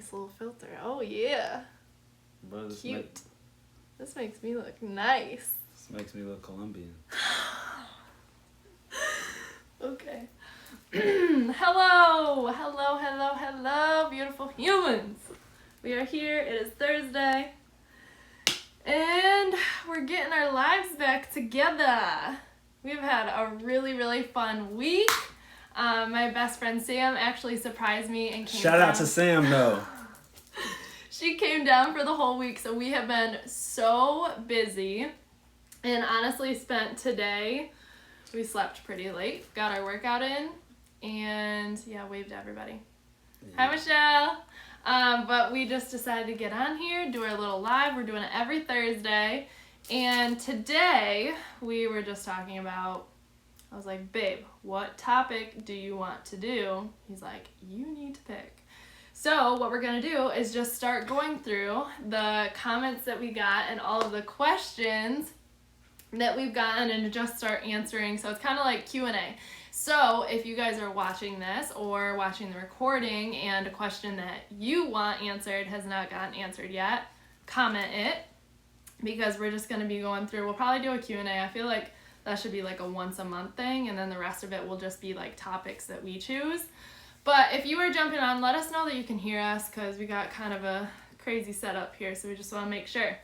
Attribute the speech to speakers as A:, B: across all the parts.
A: nice little filter. Oh, yeah.
B: Bro,
A: Cute. This makes me look nice.
B: This makes me look Colombian.
A: Okay. Hello, beautiful humans. We are here. It is Thursday. And we're getting our lives back together. We've had a really, really fun week. My best friend Sam actually surprised me and came
B: Shout out to Sam, though.
A: She came down for the whole week, so we have been so busy. And honestly spent today, we slept pretty late, got our workout in, and yeah, waved to everybody. Yeah. Hi, Michelle. But we just decided to get on here, do our little live. We're doing it every Thursday. And today, we were just talking about, I was like, babe, what topic do you want to do? He's like, you need to pick. So what we're going to do is just start going through the comments that we got and all of the questions that we've gotten and just start answering. So it's kind of like Q&A. So if you guys are watching this or watching the recording and a question that you want answered has not gotten answered yet, comment it, because we're just going to be going through. We'll probably do a Q&A. I feel like that should be like a once a month thing, and then the rest of it will just be like topics that we choose. But if you are jumping on, let us know that you can hear us, because we got kind of a crazy setup here, so we just want to make sure.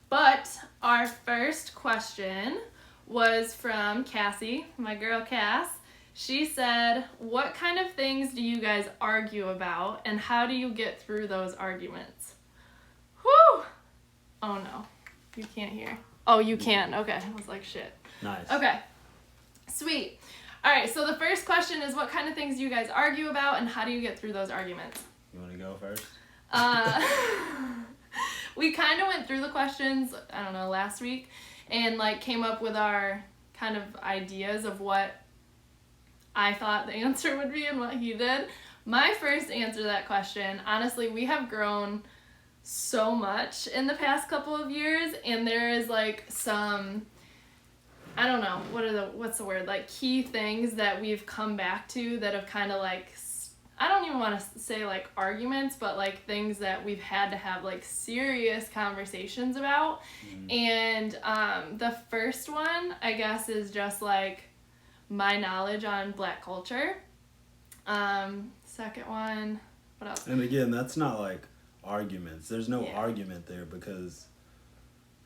A: But our first question was from Cassie, my girl Cass. She said, what kind of things do you guys argue about, and how do you get through those arguments? Whew! Oh no, you can't hear. Oh, you can. Okay, I was like, shit.
B: Nice.
A: Okay, sweet. All right, so the first question is, what kind of things do you guys argue about, and how do you get through those arguments?
B: You want to go first?
A: We kind of went through the questions, I don't know, last week, and like came up with our kind of ideas of what I thought the answer would be and what he did. My first answer to that question, honestly, we have grown so much in the past couple of years, and there is like some, I don't know, what's the word, like key things that we've come back to that have kind of like, I don't even want to say like arguments, but like things that we've had to have like serious conversations about. And the first one, I guess, is just like my knowledge on Black culture. Second one, what else?
B: And again, that's not like arguments. There's no argument there, because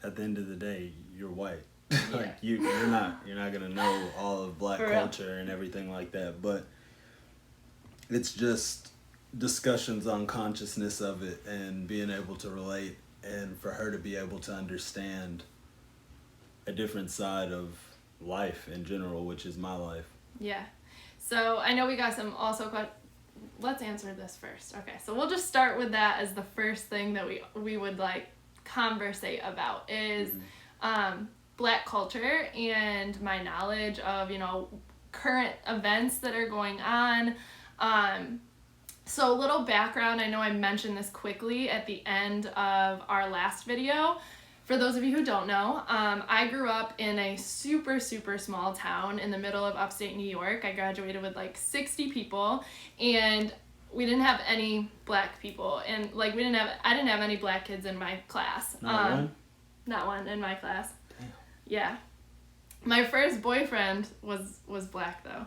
B: at the end of the day, you're white. Like you're not gonna know all of Black culture and everything like that, but it's just discussions on consciousness of it and being able to relate, and for her to be able to understand a different side of life in general, which is my life. Yeah.
A: So I know we got some also let's answer this first. Okay, so we'll just start with that as the first thing that we would like conversate about is Black culture and my knowledge of, you know, current events that are going on. So a little background, I know I mentioned this quickly at the end of our last video. For those of you who don't know, I grew up in a super, super small town in the middle of upstate New York. I graduated with like 60 people, and we didn't have any Black people, and like I didn't have any Black kids in my class.
B: Not one?
A: Not one in my class.
B: Damn.
A: Yeah. My first boyfriend was Black though.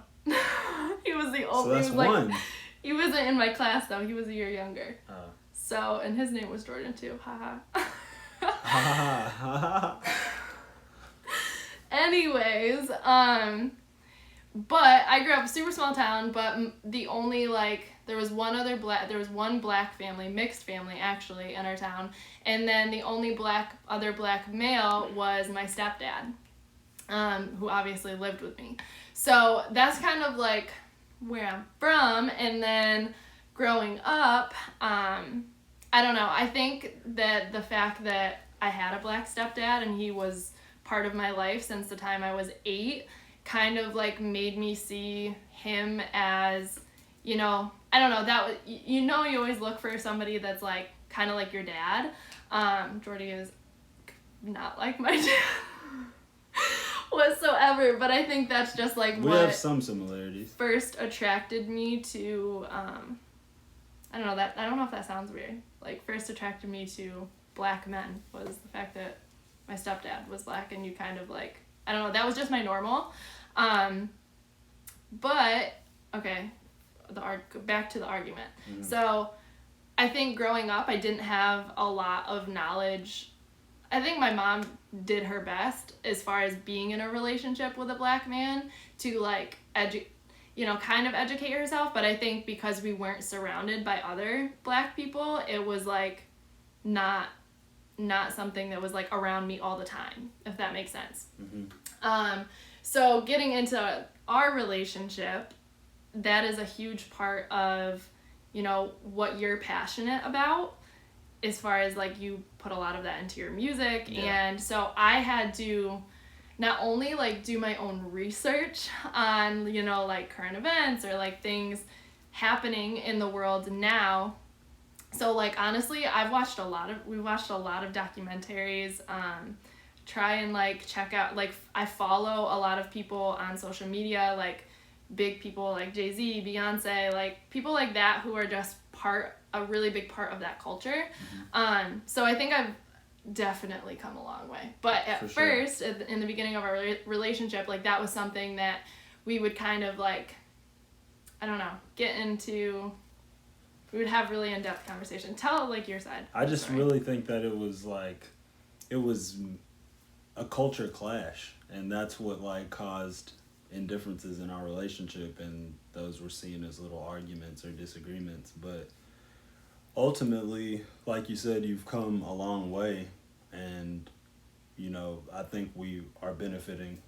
A: He was the only.
B: So that's one.
A: He wasn't in my class though. He was a year younger.
B: Oh.
A: So, and his name was Jordan too. Haha. Anyways, but I grew up in a super small town, but the only there was one Black family, mixed family actually, in our town, and then the only other Black male was my stepdad, who obviously lived with me. So that's kind of like where I'm from. And then growing up, I don't know, I think that the fact that I had a Black stepdad and he was part of my life since the time I was 8 kind of like made me see him as, you know, I don't know, that was, you know, you always look for somebody that's like kind of like your dad. Jordy is not like my dad whatsoever, but I think that's just like
B: we have some similarities.
A: First attracted me to I don't know, I don't know if that sounds weird. Like, first attracted me to black men was the fact that my stepdad was black, and you kind of like, I don't know, that was just my normal. But, okay, back to the argument. Mm-hmm. So, I think growing up, I didn't have a lot of knowledge. I think my mom did her best as far as being in a relationship with a black man to, like, kind of educate herself. But I think because we weren't surrounded by other black people, it was, like, not something that was, like, around me all the time, if that makes sense. Mm-hmm. So getting into our relationship, that is a huge part of, what you're passionate about, as far as, like, you put a lot of that into your music. Yeah. And so I had to not only, like, do my own research on, like, current events or, like, things happening in the world now. So, like, honestly, we watched a lot of documentaries, try and, like, check out, like, I follow a lot of people on social media, like, big people like Jay-Z, Beyonce, like, people like that who are just a really big part of that culture. Mm-hmm. So I think I've definitely come a long way. But at first, in the beginning of our relationship, like, that was something that we would kind of, like, I don't know, get into. We would have really in-depth conversation. Tell, like, your side.
B: I just really think that it was a culture clash, and that's what, like, caused indifferences in our relationship, and those were seen as little arguments or disagreements. But ultimately, like you said, you've come a long way, and I think we are benefiting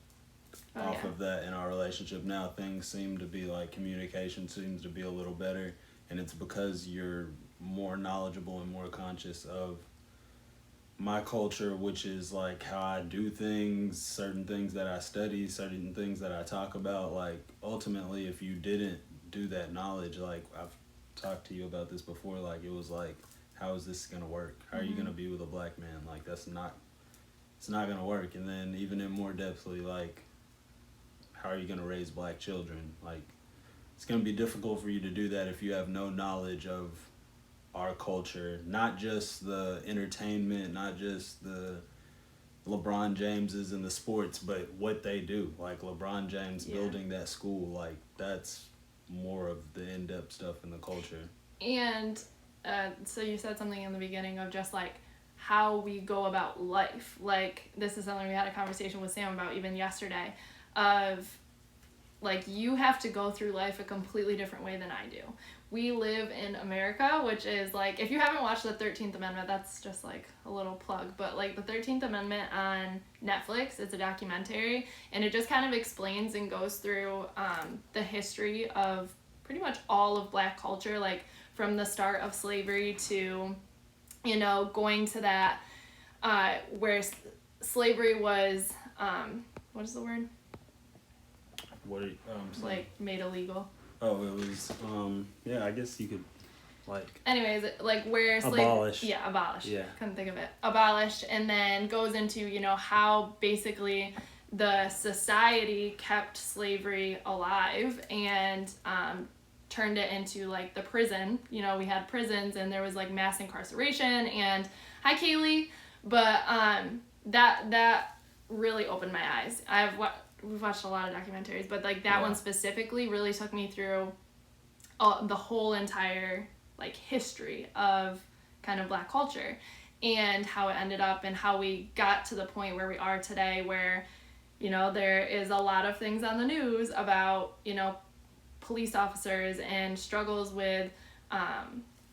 B: off of that in our relationship now. Things seem to be, like, communication seems to be a little better, and it's because you're more knowledgeable and more conscious of my culture, which is, like, how I do things, certain things that I study, certain things that I talk about. Like, ultimately, if you didn't do that knowledge, like, I've talked to you about this before, like, it was like, how is this gonna work? How are you gonna be with a black man? Like, it's not gonna work. And then even in more depthly, like, how are you gonna raise black children? Like, it's gonna be difficult for you to do that if you have no knowledge of our culture, not just the entertainment, not just the LeBron Jameses and the sports, but what they do. Like, LeBron James building that school, like, that's more of the in-depth stuff in the culture.
A: And so you said something in the beginning of just, like, how we go about life. Like, this is something we had a conversation with Sam about even yesterday, of, like, you have to go through life a completely different way than I do. We live in America, which is, like, if you haven't watched the 13th Amendment, that's just, like, a little plug, but, like, the 13th Amendment on Netflix, it's a documentary, and it just kind of explains and goes through the history of pretty much all of black culture, like, from the start of slavery to, going to that, where slavery was, what is the word?
B: What are you,
A: like, made illegal.
B: Oh, it was, I guess you could, like...
A: Anyways, like, where slavery...
B: Abolished.
A: Yeah, abolished.
B: Yeah.
A: Couldn't think of it. Abolished, and then goes into, how basically the society kept slavery alive and turned it into, like, the prison. We had prisons, and there was, like, mass incarceration, and... Hi, Kaylee! But that really opened my eyes. We've watched a lot of documentaries, but, like, that one specifically really took me through the whole entire, like, history of kind of black culture and how it ended up and how we got to the point where we are today, where, there is a lot of things on the news about, police officers and struggles with,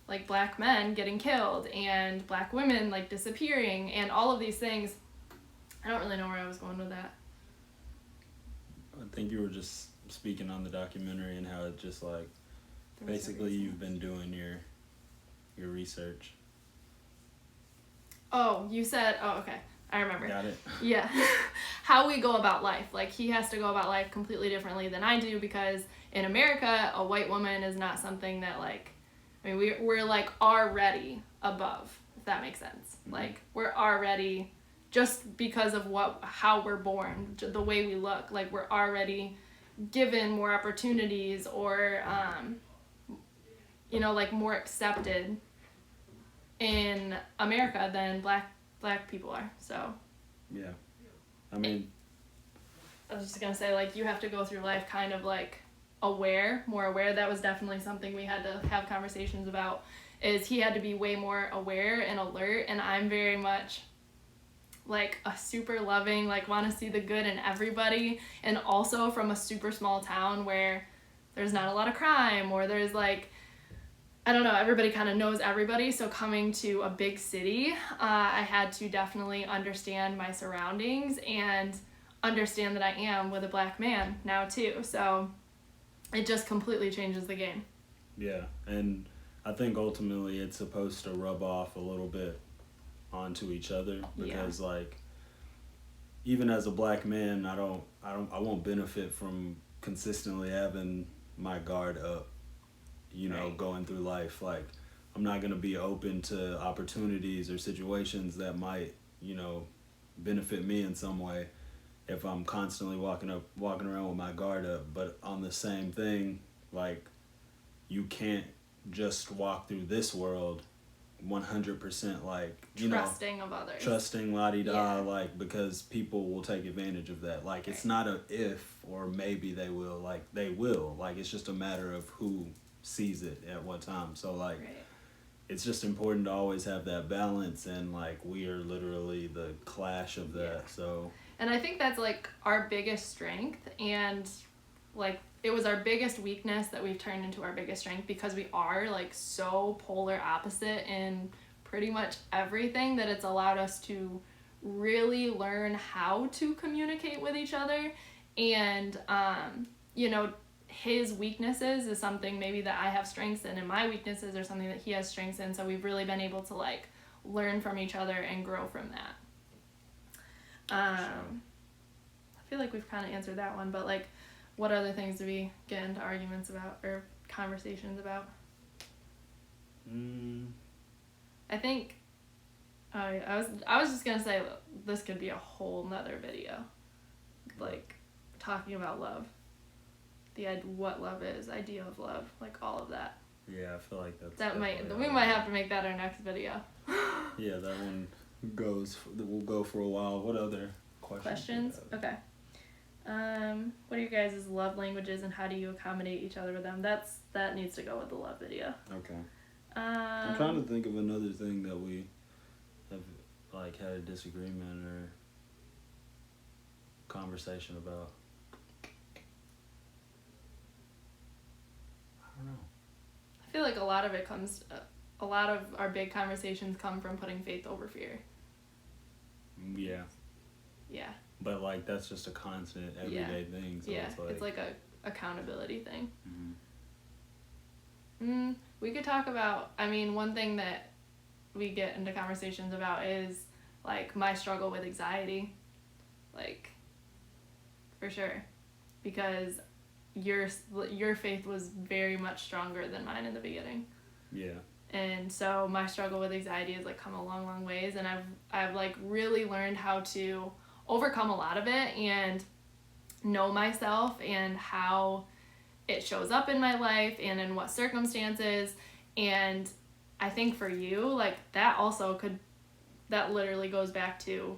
A: like, black men getting killed and black women, like, disappearing and all of these things. I don't really know where I was going with that.
B: I think you were just speaking on the documentary and how it just, like, basically you've been doing your research.
A: Oh, you said, okay, I remember.
B: Got it?
A: Yeah. How we go about life. Like, he has to go about life completely differently than I do, because in America, a white woman is not something that, like, I mean, we're like, already above, if that makes sense. Mm-hmm. Like, we're already... just because of how we're born, the way we look, like, we're already given more opportunities, or you know, like more accepted in America than black people are. So
B: yeah, I mean,
A: I was just gonna say, like, you have to go through life kind of like more aware. That was definitely something we had to have conversations about, is he had to be way more aware and alert, and I'm very much like a super loving, like want to see the good in everybody, and also from a super small town where there's not a lot of crime, or there's like, I don't know, everybody kind of knows everybody. So coming to a big city, I had to definitely understand my surroundings and understand that I am with a black man now too. So it just completely changes the game.
B: Yeah, and I think ultimately it's supposed to rub off a little bit onto each other, because like, even as a black man, I won't benefit from consistently having my guard up, you know, right, going through life. Like, I'm not going to be open to opportunities or situations that might, you know, benefit me in some way if I'm constantly walking around with my guard up. But on the same thing, like, you can't just walk through this world 100% like, you
A: trusting of others,
B: trusting la-di-da, like, because people will take advantage of that. Like, it's not a if or maybe they will, like, they will. Like, it's just a matter of who sees it at what time. So like, it's just important to always have that balance, and like, we are literally the clash of that. So,
A: and I think that's like our biggest strength, and like it was our biggest weakness that we've turned into our biggest strength, because we are like so polar opposite in pretty much everything, that it's allowed us to really learn how to communicate with each other. And you know, his weaknesses is something maybe that I have strengths in, and my weaknesses are something that he has strengths in. So we've really been able to like learn from each other and grow from that. I feel like we've kind of answered that one, but like, what other things do we get into arguments about or conversations about? I think I was just gonna say this could be a whole nother video, like talking about love, what love is, idea of love, like all of that.
B: Yeah, I feel like
A: we might have to make that our next video.
B: Yeah, that one will go for a while. What other questions?
A: Okay. What are your guys' love languages, and how do you accommodate each other with them? That needs to go with the love video.
B: Okay. I'm trying to think of another thing that we have like had a disagreement or conversation about. I don't know.
A: I feel like a lot of our big conversations come from putting faith over fear.
B: Yeah.
A: Yeah.
B: But like, that's just a constant everyday thing. So
A: it's like a accountability thing. We could talk about, I mean, one thing that we get into conversations about is like my struggle with anxiety, like, for sure, because your faith was very much stronger than mine in the beginning.
B: Yeah.
A: And so my struggle with anxiety has like come a long, long ways, and I've like really learned how to overcome a lot of it and know myself and how it shows up in my life and in what circumstances. And I think for you, like, that literally goes back to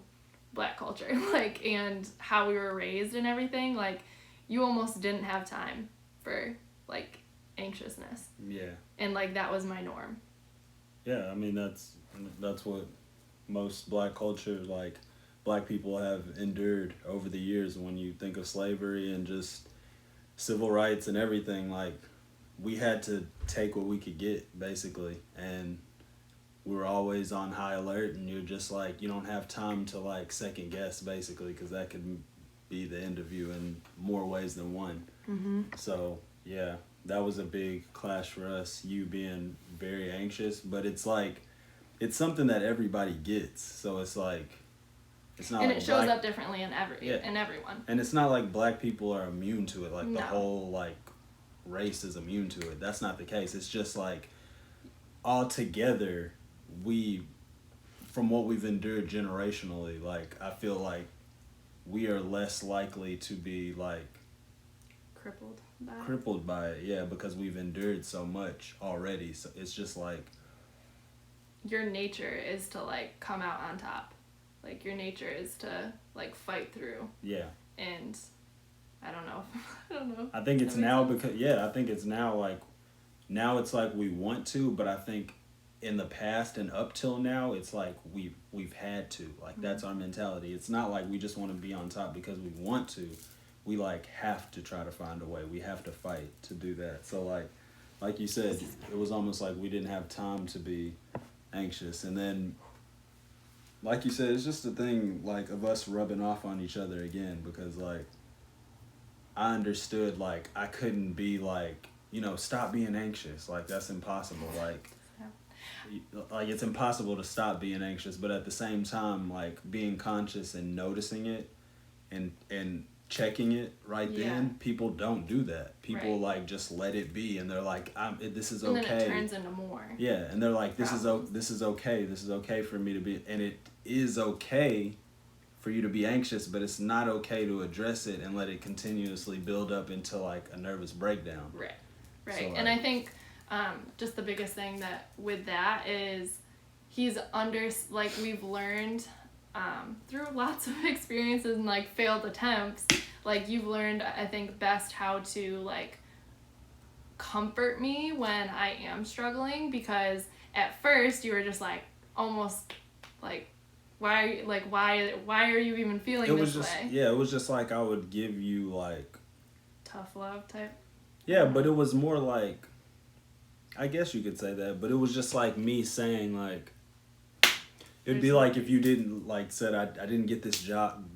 A: Black culture, like, and how we were raised and everything. Like, you almost didn't have time for like anxiousness.
B: Yeah.
A: And like, that was my norm.
B: Yeah, I mean, that's what most Black culture, like, Black people have endured over the years. When you think of slavery and just civil rights and everything, like, we had to take what we could get, basically, and we were always on high alert, and you're just like, you don't have time to like second guess, basically, because that could be the end of you in more ways than one. So yeah, that was a big clash for us, you being very anxious, but it's like, it's something that everybody gets, so it's like, it's not,
A: and
B: like
A: it shows up differently in everyone.
B: And it's not like Black people are immune to it, like the whole like race is immune to it. That's not the case. It's just like, all together, from what we've endured generationally, like, I feel like we are less likely to be like
A: crippled.
B: crippled by it, yeah, because we've endured so much already. So it's just like
A: your nature is to like come out on top. Like your nature is to like fight through.
B: Yeah.
A: And I don't know. I don't know.
B: I think it's now because I think it's now like it's like we want to, but I think in the past and up till now it's like we've had to. Like that's our mentality. It's not like we just want to be on top because we want to. We like have to try to find a way. We have to fight to do that. So like you said, it was almost like we didn't have time to be anxious. And then like you said, it's just a thing like of us rubbing off on each other again, because like I understood like I couldn't be like, you know, stop being anxious. Like that's impossible. Like it's impossible to stop being anxious, but at the same time like being conscious and noticing it and checking it then, people don't do that. People like just let it be, and they're like, this is okay. And
A: then it turns into more.
B: Yeah, and they're like, this is okay. This is okay for me to be, and it is okay for you to be anxious, but it's not okay to address it and let it continuously build up into like a nervous breakdown.
A: Right.
B: So, like,
A: and I think just the biggest thing that with that is we've learned through lots of experiences and like failed attempts, like you've learned, I think, best how to like comfort me when I am struggling, because at first you were just like almost like why are you even feeling this way?
B: Yeah, it was just like I would give you like
A: tough love type.
B: Yeah, but it was more like, I guess you could say that, but it was just like me saying like, it'd be like if you didn't like said I didn't get this job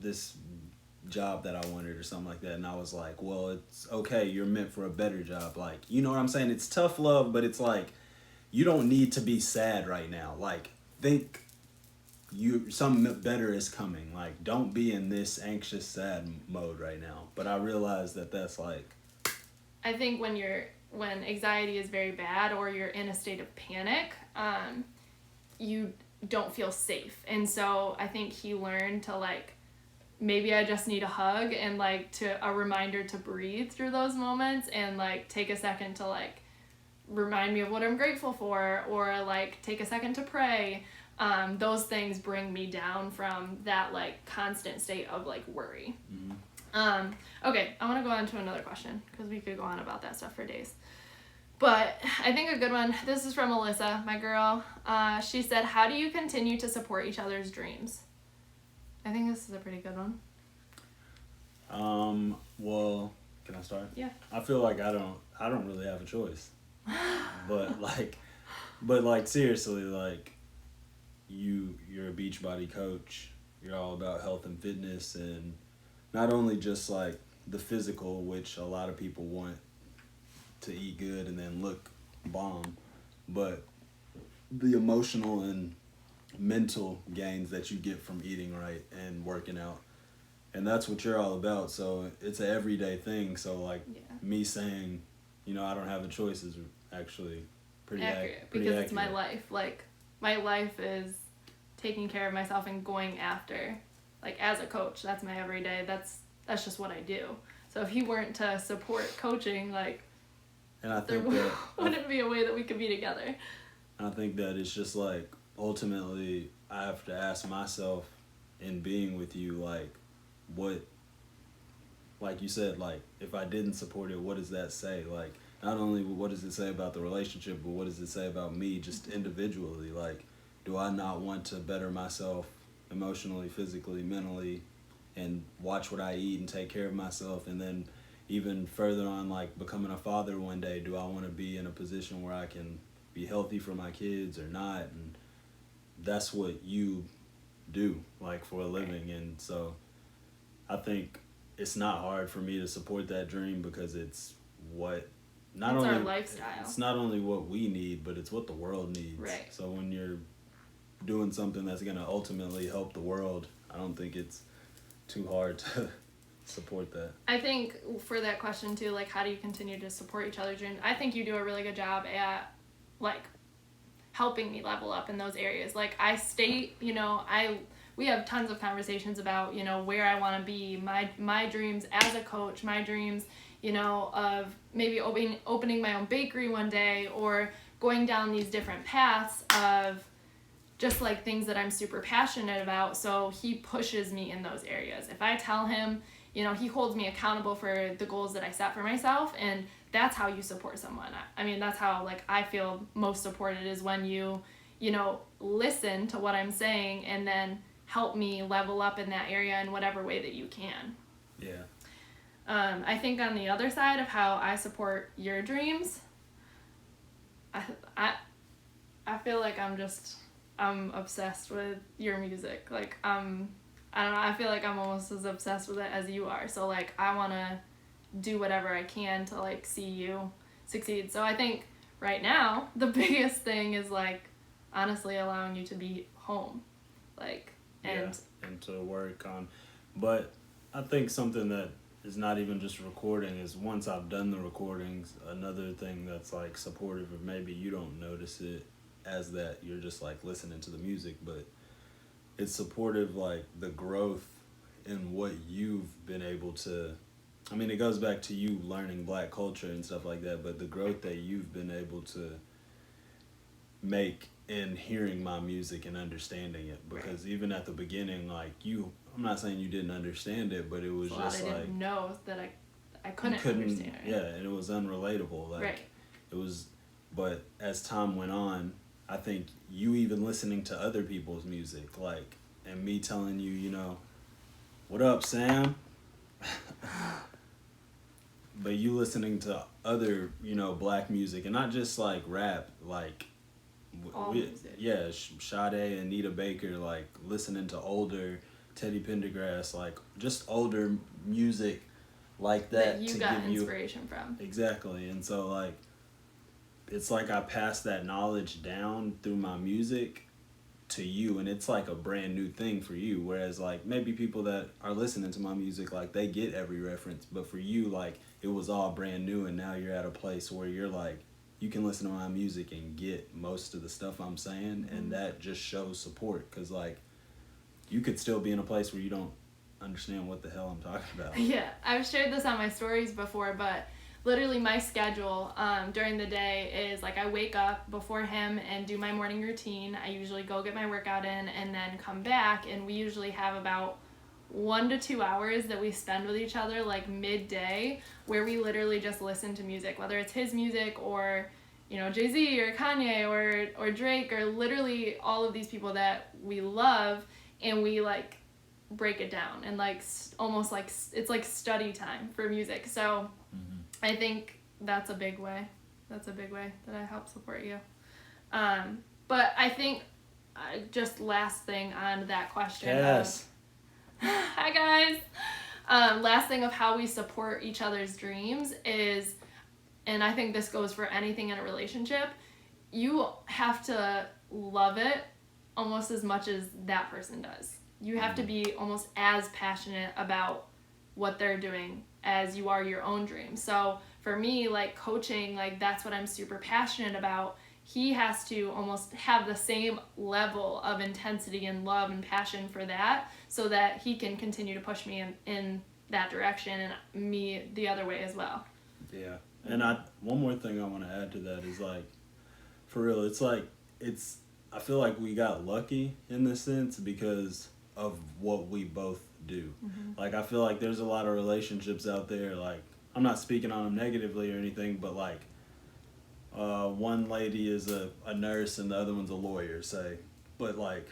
B: that I wanted or something like that, and I was like, well, it's okay, you're meant for a better job. Like, you know what I'm saying? It's tough love, but it's like you don't need to be sad right now. Like, think something better is coming. Like, don't be in this anxious sad mode right now. But I realized that that's like,
A: I think when anxiety is very bad or you're in a state of panic, you don't feel safe. And so I think he learned to like, maybe I just need a hug and like a reminder to breathe through those moments and like take a second to like remind me of what I'm grateful for, or like take a second to pray. Those things bring me down from that like constant state of like worry.
B: Mm-hmm.
A: Okay, I want to go on to another question because we could go on about that stuff for days. But I think a good one, this is from Alyssa, my girl. She said, how do you continue to support each other's dreams? I think this is a pretty good one.
B: Well, can I start?
A: Yeah.
B: I feel like I don't really have a choice. but like seriously, like you're a Beachbody coach. You're all about health and fitness, and not only just like the physical, which a lot of people want to eat good and then look bomb, but the emotional and mental gains that you get from eating right and working out. And that's what you're all about. So it's an everyday thing. So like me saying, you know, I don't have a choice is actually pretty accurate.
A: It's my life. Like my life is taking care of myself and going after, like as a coach, that's my everyday. That's just what I do. So if he weren't to support coaching, like,
B: and I think
A: there wouldn't be a way that we could be together.
B: I think that it's just like, ultimately, I have to ask myself in being with you, like, what, like you said, like, if I didn't support it, what does that say? Like, not only what does it say about the relationship, but what does it say about me just individually? Like, do I not want to better myself emotionally, physically, mentally, and watch what I eat and take care of myself? And then even further on, like, becoming a father one day, do I want to be in a position where I can be healthy for my kids or not? And that's what you do, like, for a living. And so I think it's not hard for me to support that dream, because it's what
A: our lifestyle.
B: It's not only what we need, but it's what the world needs.
A: Right.
B: So when you're doing something that's going to ultimately help the world, I don't think it's too hard to support that. I think
A: for that question too, like, how do you continue to support each other's dreams? I think you do a really good job at like helping me level up in those areas. Like, I state, you know, we have tons of conversations about, you know, where I want to be, my dreams as a coach, my dreams, of maybe opening my own bakery one day, or going down these different paths of just like things that I'm super passionate about. So he pushes me in those areas. If I tell him, he holds me accountable for the goals that I set for myself, and that's how you support someone. I mean, that's how like I feel most supported, is when you listen to what I'm saying and then help me level up in that area in whatever way that you can.
B: Yeah.
A: I think on the other side of how I support your dreams, I feel like I'm obsessed with your music. Like, I don't know, I feel like I'm almost as obsessed with it as you are. So, like, I want to do whatever I can to, like, see you succeed. So I think right now, the biggest thing is, like, honestly allowing you to be home. Like, and
B: to work on. But I think something that is not even just recording is, once I've done the recordings, another thing that's, like, supportive, or maybe you don't notice it as that, you're just like listening to the music, but it's supportive, like the growth in what you've been able to, I mean, it goes back to you learning Black culture and stuff like that, but the growth that you've been able to make in hearing my music and understanding it. Because even at the beginning, like, I'm not saying you didn't understand it, but it was just like, I
A: didn't know that I couldn't understand it.
B: Yeah, and it was unrelatable. Like, it was, but as time went on, I think you even listening to other people's music, like, and me telling you, what up, Sam? But you listening to other, Black music, and not just like rap, like,
A: music.
B: Yeah, Sade, Anita Baker, like listening to older Teddy Pendergrass, like just older music like that
A: you
B: to
A: got
B: give
A: inspiration from.
B: Exactly. And so, like, it's like I passed that knowledge down through my music to you, and it's like a brand new thing for you, whereas like maybe people that are listening to my music, like, they get every reference, but for you, like, it was all brand new, and now you're at a place where you're like, you can listen to my music and get most of the stuff I'm saying. Mm-hmm. And that just shows support, because like, you could still be in a place where you don't understand what the hell I'm talking about.
A: Yeah, I've shared this on my stories before, but literally my schedule during the day is like, I wake up before him and do my morning routine. I usually go get my workout in and then come back, and we usually have about 1 to 2 hours that we spend with each other, like midday, where we literally just listen to music, whether it's his music or Jay-Z or Kanye or Drake, or literally all of these people that we love, and we like break it down, and like almost like it's like study time for music. So I think that's a big way that I help support you. But I think just last thing on that question.
B: Yes.
A: Hi guys. Last thing of how we support each other's dreams is, and I think this goes for anything in a relationship, you have to love it almost as much as that person does. You have to be almost as passionate about what they're doing as you are your own dreams. So for me, like coaching, like that's what I'm super passionate about. He has to almost have the same level of intensity and love and passion for that, so that he can continue to push me in that direction, and me the other way as well.
B: Yeah. And one more thing I want to add to that is, like, for real, I feel like we got lucky in this sense because of what we both do. Mm-hmm. Like, I feel like there's a lot of relationships out there, like, I'm not speaking on them negatively or anything, but like, one lady is a nurse and the other one's a lawyer, say, but like,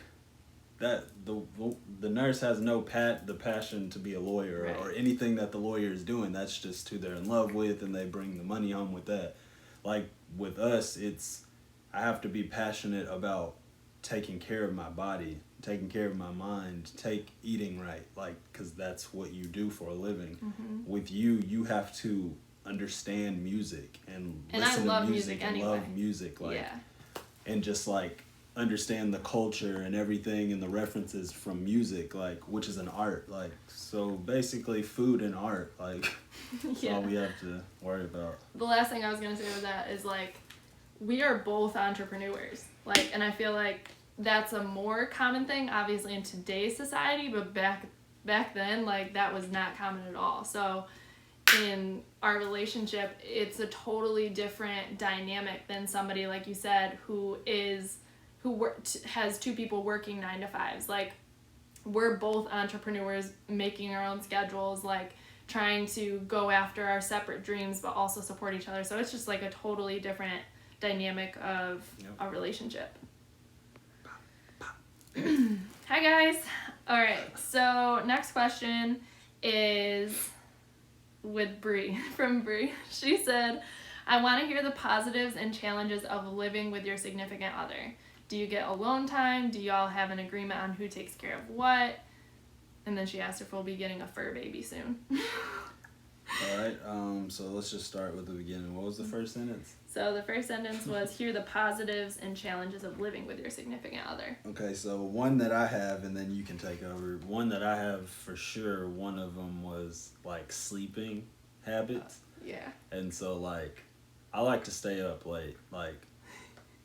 B: that the nurse has no the passion to be a lawyer, right, or anything that the lawyer is doing. That's just who they're in love with, and they bring the money home with that. Like with us, I have to be passionate about taking care of my body, taking care of my mind, eating right, like, because that's what you do for a living. Mm-hmm. With you have to understand music and listen to music and anyway. Love music, like, yeah. And just like understand the culture and everything and the references from music, like, which is an art, like, so basically food and art, like, that's yeah. all we have to worry about.
A: The last thing I was gonna say with that is, like, we are both entrepreneurs, like, and I feel like that's a more common thing obviously in today's society, but back then, like, that was not common at all. So in our relationship, it's a totally different dynamic than somebody, like you said, who has two people working 9 to 5s. Like, we're both entrepreneurs making our own schedules, like trying to go after our separate dreams but also support each other. So it's just like a totally different dynamic of a relationship. Hi guys. All right, so next question is with Bree, from Bree. She said, I want to hear the positives and challenges of living with your significant other. Do you get alone time? Do y'all have an agreement on who takes care of what? And then she asked if we'll be getting a fur baby soon.
B: All right, so let's just start with the beginning. What was the first sentence?
A: So the first sentence was, hear the positives and challenges of living with your significant other.
B: Okay, so one that I have, and then you can take over. One that I have for sure, one of them was like sleeping habits.
A: Yeah.
B: And so like, I like to stay up late. Like,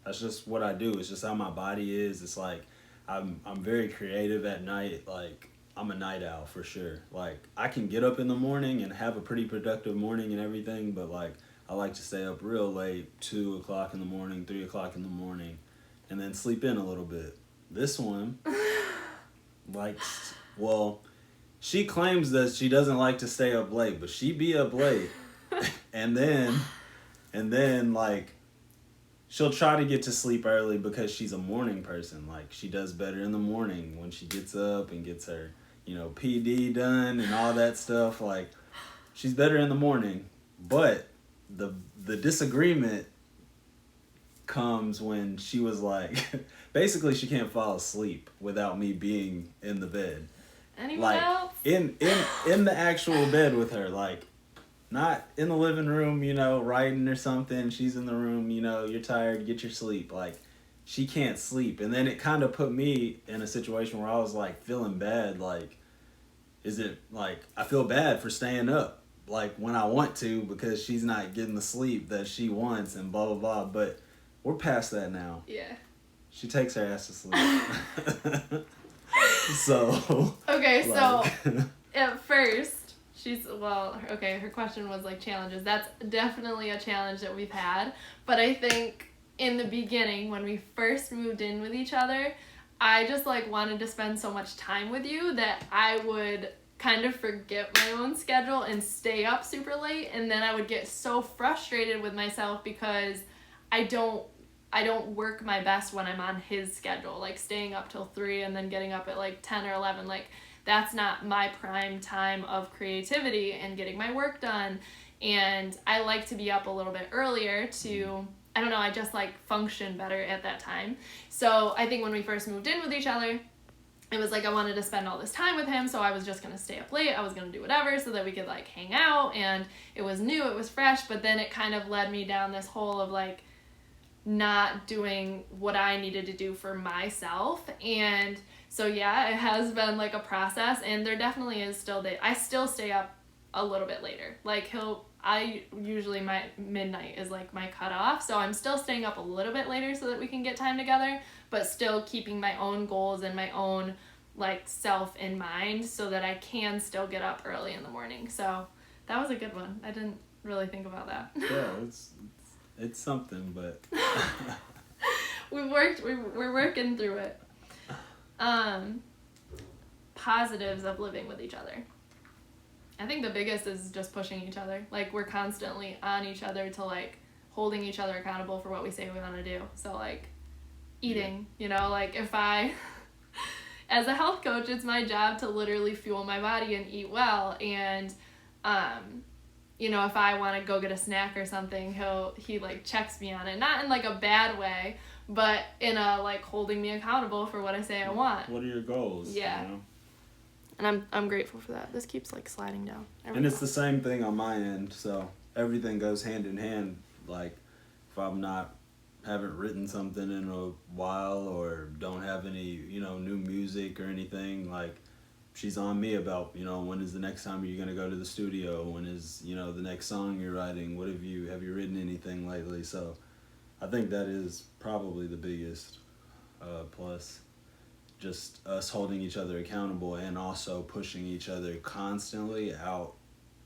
B: that's just what I do. It's just how my body is. It's like, I'm very creative at night. Like, I'm a night owl for sure. Like, I can get up in the morning and have a pretty productive morning and everything, but like, I like to stay up real late, 2 o'clock in the morning, 3 o'clock in the morning, and then sleep in a little bit. This one, like, well, she claims that she doesn't like to stay up late, but she be up late. and then like, she'll try to get to sleep early because she's a morning person. Like, she does better in the morning when she gets up and gets her, PD done and all that stuff. Like, she's better in the morning. But the disagreement comes when she was like, basically she can't fall asleep without me being in the bed.
A: Anyone else?
B: In the actual bed with her, like, not in the living room, writing or something. She's in the room, you're tired, get your sleep. Like, she can't sleep. And then it kind of put me in a situation where I was like feeling bad. Like, is it like, I feel bad for staying up, like, when I want to, because she's not getting the sleep that she wants and blah, blah, blah. But we're past that now.
A: Yeah.
B: She takes her ass to sleep. So.
A: Okay, like. So at first, her question was like challenges. That's definitely a challenge that we've had. But I think in the beginning, when we first moved in with each other, I just like wanted to spend so much time with you that I would kind of forget my own schedule and stay up super late. And then I would get so frustrated with myself because I don't work my best when I'm on his schedule, like staying up till 3 and then getting up at like 10 or 11. Like, that's not my prime time of creativity and getting my work done. And I like to be up a little bit earlier to, I don't know, I just like function better at that time. So I think when we first moved in with each other, it was like I wanted to spend all this time with him, so I was just going to stay up late. I was going to do whatever so that we could like hang out, and it was new, it was fresh, but then it kind of led me down this hole of like not doing what I needed to do for myself. And so yeah, it has been like a process, and there definitely is still I still stay up a little bit later. Like I usually my midnight is like my cutoff, so I'm still staying up a little bit later so that we can get time together, but still keeping my own goals and my own like self in mind so that I can still get up early in the morning. So that was a good one. I didn't really think about that.
B: Yeah, it's something, but
A: we're working through it. Positives of living with each other. I think the biggest is just pushing each other. Like, we're constantly on each other to like holding each other accountable for what we say we want to do. So like eating, like if as a health coach, it's my job to literally fuel my body and eat well. And if I want to go get a snack or something, he like checks me on it, not in like a bad way, but in a like holding me accountable for what I say I want.
B: What are your goals?
A: Yeah. And I'm grateful for that. This keeps like sliding down.
B: And it's the same thing on my end, so everything goes hand in hand. Like, if haven't written something in a while or don't have any, new music or anything, like, she's on me about, when is the next time you're going to go to the studio? When is, the next song you're writing? Have you written anything lately? So I think that is probably the biggest plus. Just us holding each other accountable and also pushing each other constantly out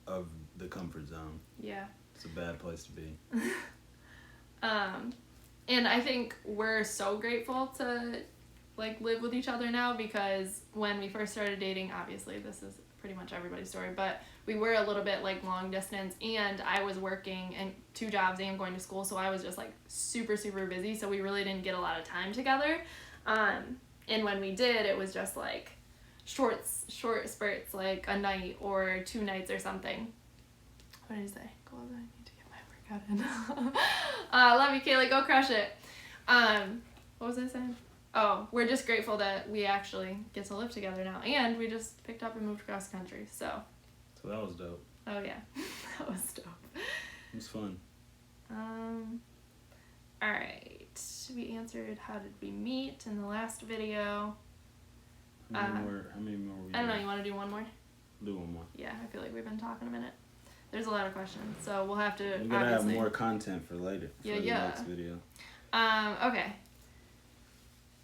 B: of the comfort zone.
A: Yeah.
B: It's a bad place to be.
A: And I think we're so grateful to like live with each other now, because when we first started dating, obviously this is pretty much everybody's story, but we were a little bit like long distance, and I was working and 2 jobs and going to school, so I was just like super busy, so we really didn't get a lot of time together. And when we did, it was just like short spurts, like a night or 2 nights or something. What did he say? Go on, I need to get my workout in. Love you, Kaylee. Go crush it. What was I saying? Oh, we're just grateful that we actually get to live together now, and we just picked up and moved across the country. So
B: that was dope.
A: Oh yeah, that was dope.
B: It was fun.
A: All right. We answered how did we meet in the last video.
B: How many more
A: I don't know. You want to do one more?
B: Do one more.
A: Yeah, I feel like we've been talking a minute. There's a lot of questions, so we'll have to.
B: We're gonna have more content for later. For the next video.
A: Okay.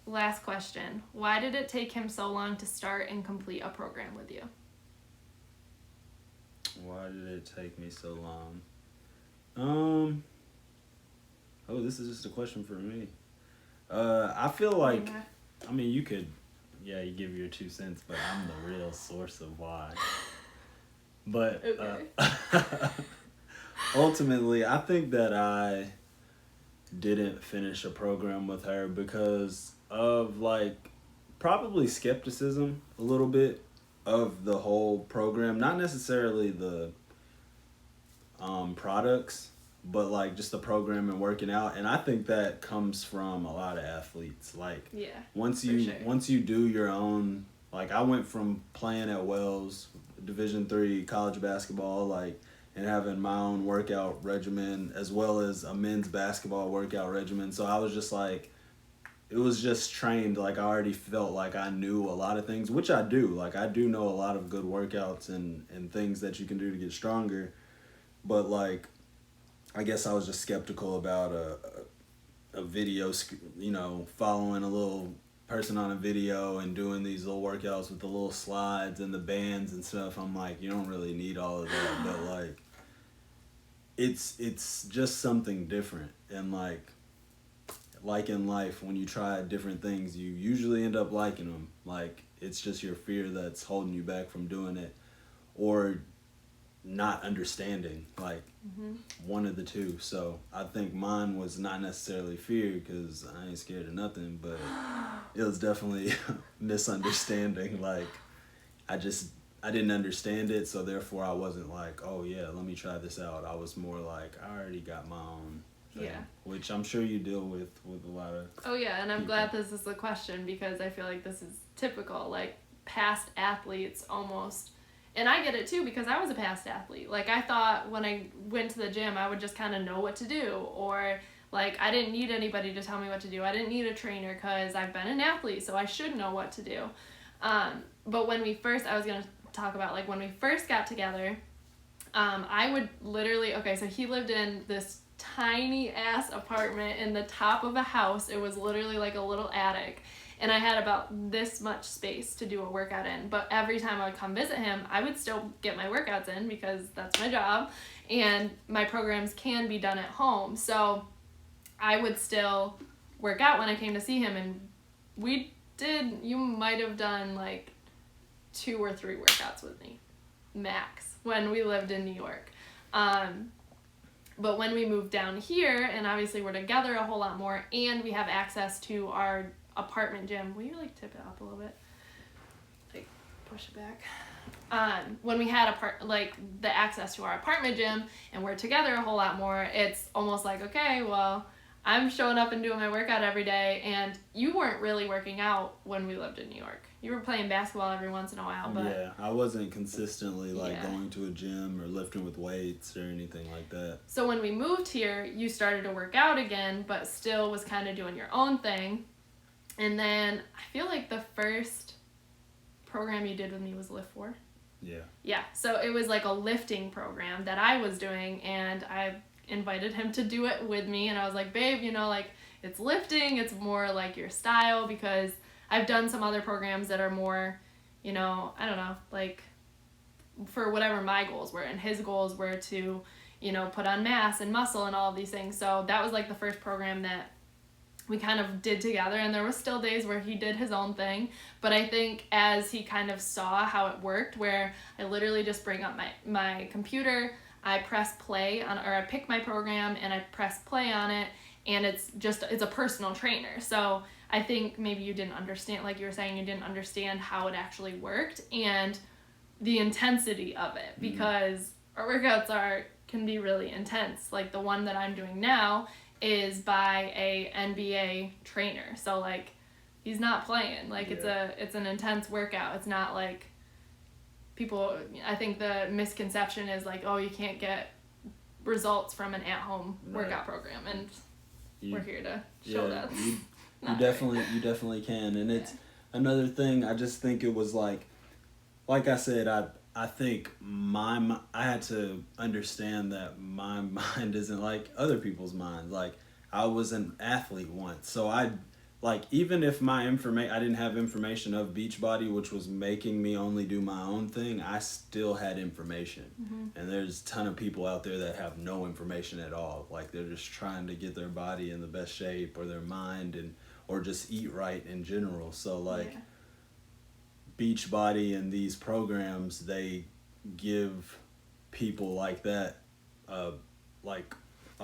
A: Last question. Why did it take him so long to start and complete a program with you?
B: Why did it take me so long? Oh, this is just a question for me. I feel like, I mean, you could, you give your 2 cents, but I'm the real source of why. But ultimately, I think that I didn't finish a program with her because of like probably skepticism a little bit of the whole program, not necessarily the products, but like just the program and working out. And I think that comes from a lot of athletes. Like once you do your own, like I went from playing at Wells Division III college basketball, like, and having my own workout regimen as well as a men's basketball workout regimen. So I was just like, it was just trained. Like I already felt like I knew a lot of things, which I do. Like I do know a lot of good workouts and things that you can do to get stronger. But like, I guess I was just skeptical about a video, following a little person on a video and doing these little workouts with the little slides and the bands and stuff. I'm like, you don't really need all of that, but like it's just something different. And like in life, when you try different things, you usually end up liking them. Like it's just your fear that's holding you back from doing it, or not understanding, like one of the two. So I think mine was not necessarily fear, because I ain't scared of nothing, but it was definitely misunderstanding. Like I didn't understand it, so therefore I wasn't like, oh yeah, let me try this out. I was more like, I already got my own thing, which I'm sure you deal with a lot of
A: and I'm glad this is the question, because I feel like this is typical, like past athletes almost. And I get it too, because I was a past athlete. Like I thought when I went to the gym, I would just kind of know what to do, or like I didn't need anybody to tell me what to do. I didn't need a trainer because I've been an athlete, so I should know what to do. But when we first, I was going to talk about like when we first got together, I would literally, so he lived in this tiny ass apartment in the top of a house. It was literally like a little attic. And I had about this much space to do a workout in. But every time I would come visit him, I would still get my workouts in because that's my job. And my programs can be done at home. So I would still work out when I came to see him. And you might have done like 2 or 3 workouts with me, max, when we lived in New York. But when we moved down here, and obviously we're together a whole lot more, and we have access to our apartment gym. Will you like tip it up a little bit? Like push it back. When we had the access to our apartment gym and we're together a whole lot more, it's almost like, okay, well, I'm showing up and doing my workout every day, and you weren't really working out when we lived in New York. You were playing basketball every once in a while, but
B: yeah, I wasn't consistently going to a gym or lifting with weights or anything like that.
A: So when we moved here, you started to work out again, but still was kind of doing your own thing. And then I feel like the first program you did with me was Lift 4.
B: Yeah.
A: Yeah, so it was like a lifting program that I was doing, and I invited him to do it with me. And I was like, babe, it's lifting, it's more like your style, because I've done some other programs that are more, I don't know, like for whatever my goals were, and his goals were to, you know, put on mass and muscle and all of these things. So that was like the first program that we kind of did together, and there was still days where he did his own thing, but I think as he kind of saw how it worked, where I literally just bring up my computer, I press play on, or I pick my program and I press play on it, and it's a personal trainer. So I think maybe you didn't understand, like you were saying, you didn't understand how it actually worked and the intensity of it, because our workouts can be really intense. Like the one that I'm doing now is by a NBA trainer. So like he's not playing. Like it's an intense workout. It's not like people, I think the misconception is like, oh, you can't get results from an at-home workout program, and we're here to show that.
B: You definitely can. And it's another thing, I just think it was like I said, I think I had to understand that my mind isn't like other people's minds. Like I was an athlete once, so even if I didn't have information of Beachbody, which was making me only do my own thing, I still had information. And there's a ton of people out there that have no information at all. Like they're just trying to get their body in the best shape, or their mind, or just eat right in general. So like Beachbody and these programs, they give people like that a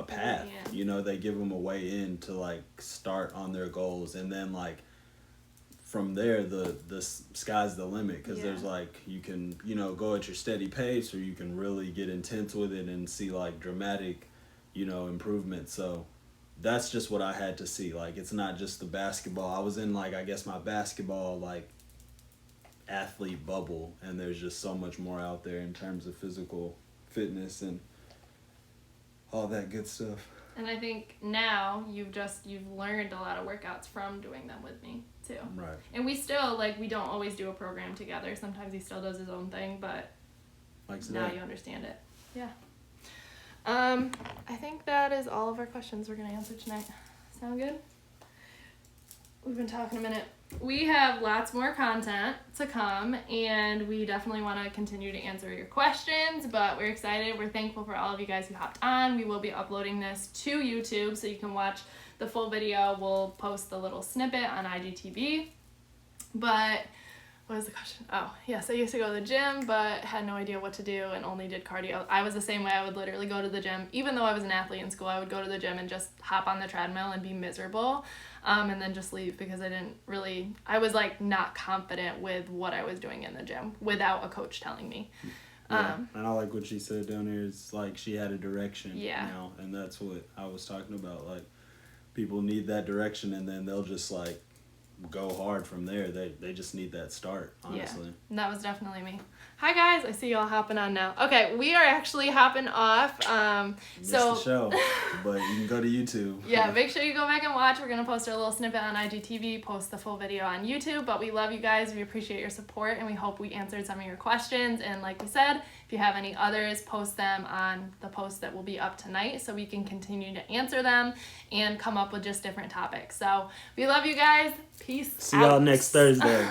B: path. You know, they give them a way in to like start on their goals, and then like from there the sky's the limit, because there's like, you can, you know, go at your steady pace, or you can really get intense with it and see like dramatic, you know, improvement. So that's just what I had to see. Like it's not just the basketball. I was in like, I guess, my basketball like athlete bubble, and there's just so much more out there in terms of physical fitness and all that good stuff.
A: And I think now you've learned a lot of workouts from doing them with me too.
B: Right.
A: And we still, like, we don't always do a program together. Sometimes he still does his own thing, but now you understand it. Yeah. I think that is all of our questions we're going to answer tonight. Sound good? We've been talking a minute. We have lots more content to come, and we definitely want to continue to answer your questions, but we're excited. We're thankful for all of you guys who hopped on. We will be uploading this to YouTube, so you can watch the full video. We'll post the little snippet on IGTV. But what was the question? Oh, yes, I used to go to the gym, but had no idea what to do and only did cardio. I was the same way. I would literally go to the gym. Even though I was an athlete in school, I would go to the gym and just hop on the treadmill and be miserable, and then just leave, because I was like not confident with what I was doing in the gym without a coach telling me.
B: And I like what she said down here. It's like she had a direction now, and that's what I was talking about. Like people need that direction, and then they'll just like go hard from there. They just need that start, honestly.
A: Yeah, and that was definitely me. Hi guys, I see y'all hopping on now. Okay, we are actually hopping off.
B: Missed the show, but you can go to YouTube.
A: Yeah, make sure you go back and watch. We're gonna post our little snippet on IGTV, post the full video on YouTube. But we love you guys. We appreciate your support, and we hope we answered some of your questions. And like we said, if you have any others, post them on the post that will be up tonight, so we can continue to answer them and come up with just different topics. So we love you guys. Peace.
B: See y'all next Thursday.